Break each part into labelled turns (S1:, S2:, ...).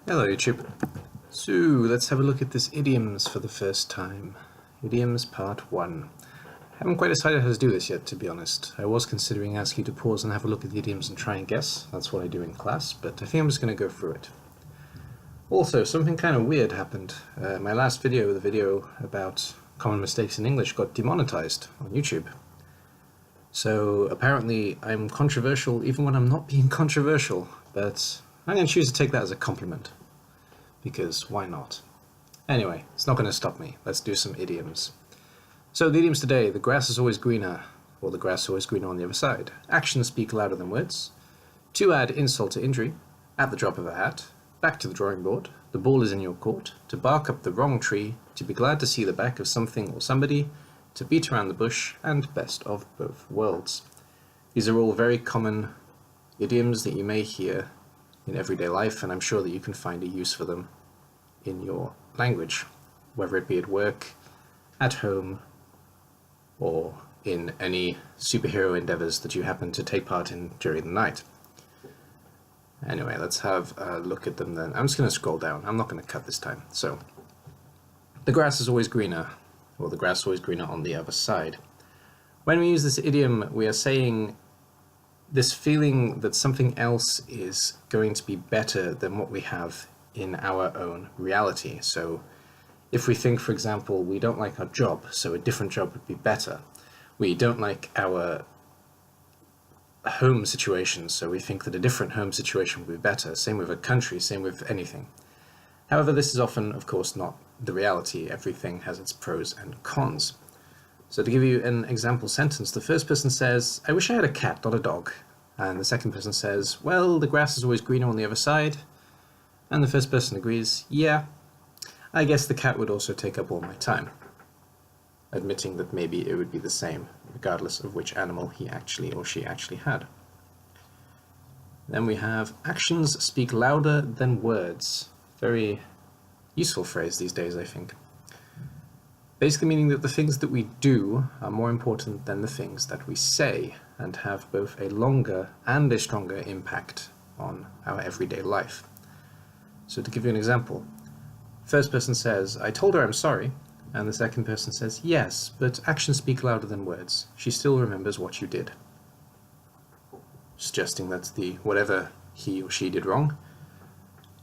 S1: Hello YouTube. So let's have a look at this idioms for the first time. Idioms part 1. Haven't quite decided how to do this yet, to be honest. I was considering asking you to pause and have a look at the idioms and try and guess. That's what I do in class, but I think I'm just going to go through it. Also, something kind of weird happened. My last video, the video about common mistakes in English, got demonetized on YouTube. So apparently I'm controversial even when I'm not being controversial, but I'm going to choose to take that as a compliment. Because why not? Anyway, it's not going to stop me. Let's do some idioms. So the idioms today: the grass is always greener, or the grass is always greener on the other side. Actions speak louder than words. To add insult to injury, at the drop of a hat. Back to the drawing board. The ball is in your court. To bark up the wrong tree. To be glad to see the back of something or somebody. To beat around the bush, and best of both worlds. These are all very common idioms that you may hear in everyday life, and I'm sure that you can find a use for them in your language, whether it be at work, at home, or in any superhero endeavors that you happen to take part in during the night. Anyway, let's have a look at them then. I'm just going to scroll down. I'm not going to cut this time. So, the grass is always greener, or the grass is always greener on the other side. When we use this idiom, we are saying this feeling that something else is going to be better than what we have in our own reality. So if we think, for example, we don't like our job, so a different job would be better. We don't like our home situation, so we think that a different home situation would be better. Same with a country, same with anything. However, this is often, of course, not the reality. Everything has its pros and cons. So to give you an example sentence, the first person says, "I wish I had a cat, not a dog." And the second person says, "Well, the grass is always greener on the other side." And the first person agrees, "Yeah, I guess the cat would also take up all my time," admitting that maybe it would be the same, regardless of which animal he actually or she actually had. Then we have, actions speak louder than words. Very useful phrase these days, I think. Basically meaning that the things that we do are more important than the things that we say, and have both a longer and a stronger impact on our everyday life. So to give you an example, first person says, "I told her I'm sorry," and the second person says, "Yes, but actions speak louder than words. She still remembers what you did." Suggesting that the whatever he or she did wrong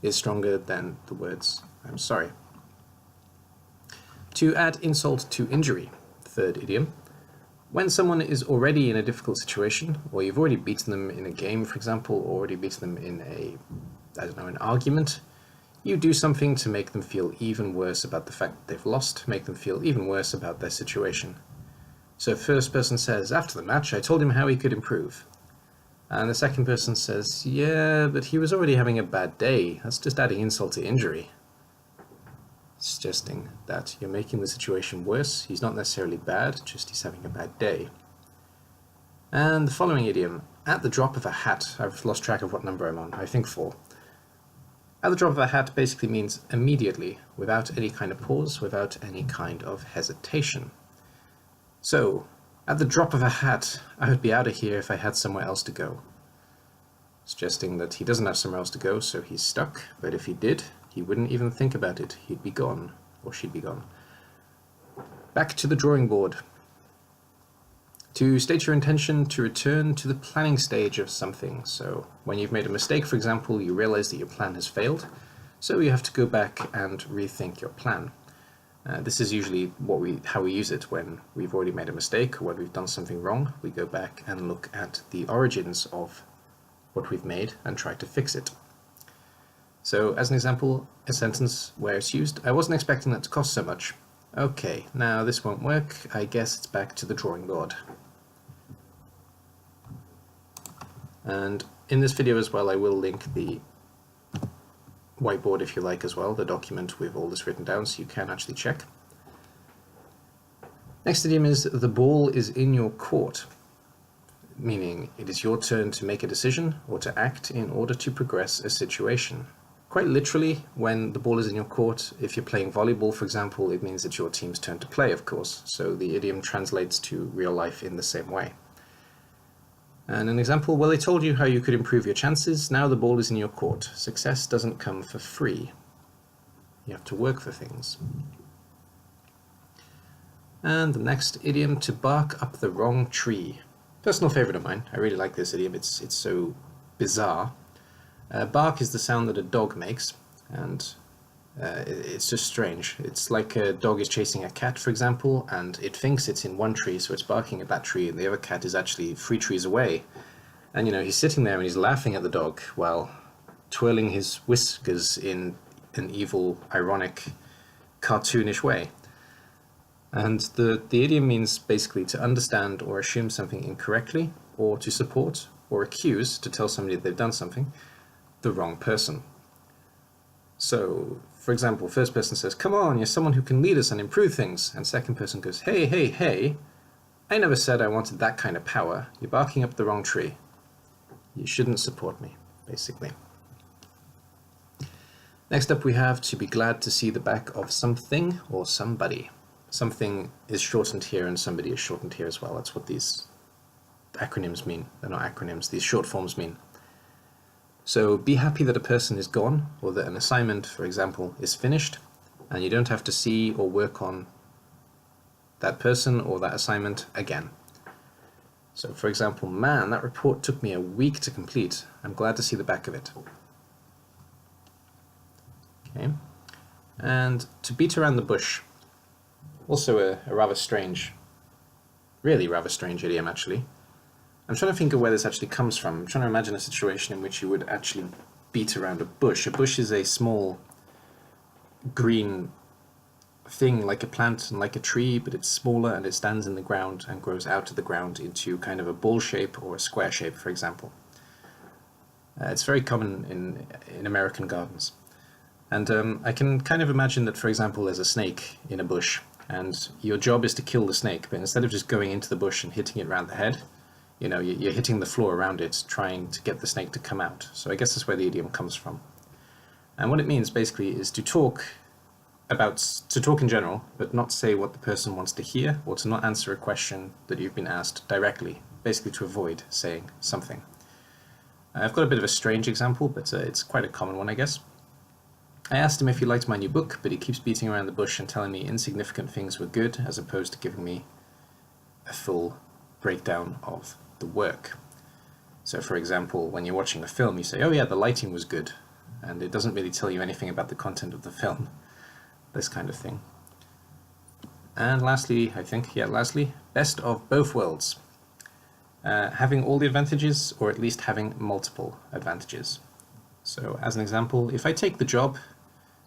S1: is stronger than the words "I'm sorry." To add insult to injury, third idiom. When someone is already in a difficult situation, or you've already beaten them in a game, for example, or already beaten them in an argument, you do something to make them feel even worse about the fact that they've lost, make them feel even worse about their situation. So first person says, "After the match, I told him how he could improve." And the second person says, "Yeah, but he was already having a bad day. That's just adding insult to injury." Suggesting that you're making the situation worse. He's not necessarily bad, just he's having a bad day. And the following idiom, at the drop of a hat. I've lost track of what number I'm on, I think 4. At the drop of a hat basically means immediately, without any kind of pause, without any kind of hesitation. So, at the drop of a hat, I would be out of here if I had somewhere else to go. Suggesting that he doesn't have somewhere else to go, so he's stuck, but if he did, he wouldn't even think about it. He'd be gone, or she'd be gone. Back to the drawing board. To state your intention to return to the planning stage of something. So when you've made a mistake, for example, you realize that your plan has failed, so you have to go back and rethink your plan. This is usually how we use it when we've already made a mistake or when we've done something wrong. We go back and look at the origins of what we've made and try to fix it. So, as an example, a sentence where it's used, "I wasn't expecting that to cost so much." Okay, now this won't work. I guess it's back to the drawing board. And in this video as well, I will link the whiteboard if you like as well, the document with all this written down, so you can actually check. Next idiom is, the ball is in your court. Meaning, it is your turn to make a decision or to act in order to progress a situation. Quite literally, when the ball is in your court, if you're playing volleyball, for example, it means it's your team's turn to play, of course, so the idiom translates to real life in the same way. And an example, well, they told you how you could improve your chances, now the ball is in your court. Success doesn't come for free. You have to work for things. And the next idiom, to bark up the wrong tree. Personal favorite of mine. I really like this idiom. It's so bizarre. Bark is the sound that a dog makes, and it's just strange. It's like a dog is chasing a cat, for example, and it thinks it's in one tree, so it's barking at that tree, and the other cat is actually 3 trees away. And you know, he's sitting there and he's laughing at the dog while twirling his whiskers in an evil, ironic, cartoonish way. And the idiom means basically to understand or assume something incorrectly, or to support or accuse, to tell somebody they've done something, the wrong person. So, for example, first person says, come on, you're someone who can lead us and improve things. And second person goes, hey, hey, hey, I never said I wanted that kind of power. You're barking up the wrong tree. You shouldn't support me, basically. Next up we have to be glad to see the back of something or somebody. Something is shortened here and somebody is shortened here as well. That's what these acronyms mean. They're not acronyms, these short forms mean. So be happy that a person is gone, or that an assignment, for example, is finished, and you don't have to see or work on that person or that assignment again. So for example, man, that report took me a week to complete. I'm glad to see the back of it. Okay. And to beat around the bush. Also a rather strange, really rather strange idiom actually. I'm trying to think of where this actually comes from. I'm trying to imagine a situation in which you would actually beat around a bush. A bush is a small green thing like a plant and like a tree, but it's smaller and it stands in the ground and grows out of the ground into kind of a ball shape or a square shape, for example. It's very common in American gardens. And I can kind of imagine that, for example, there's a snake in a bush, and your job is to kill the snake, but instead of just going into the bush and hitting it around the head, you know, you're hitting the floor around it, trying to get the snake to come out. So I guess that's where the idiom comes from. And what it means basically is to talk in general, but not say what the person wants to hear, or to not answer a question that you've been asked directly, basically to avoid saying something. I've got a bit of a strange example, but it's quite a common one, I guess. I asked him if he liked my new book, but he keeps beating around the bush and telling me insignificant things were good, as opposed to giving me a full breakdown of the work. So for example, when you're watching a film, you say, oh yeah, the lighting was good, and it doesn't really tell you anything about the content of the film. This kind of thing. And lastly, best of both worlds. Having all the advantages, or at least having multiple advantages. So as an example, if I take the job,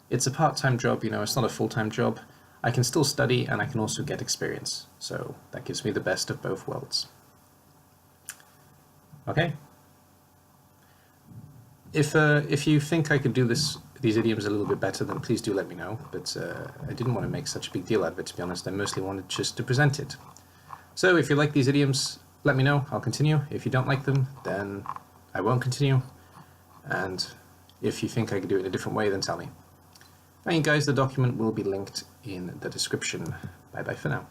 S1: it's a part-time job, you know, it's not a full-time job. I can still study and I can also get experience. So that gives me the best of both worlds. Okay. If you think I could do these idioms a little bit better, then please do let me know. But I didn't want to make such a big deal out of it, to be honest. I mostly wanted just to present it. So if you like these idioms, let me know. I'll continue. If you don't like them, then I won't continue. And if you think I could do it in a different way, then tell me. Thank you guys. The document will be linked in the description. Bye bye for now.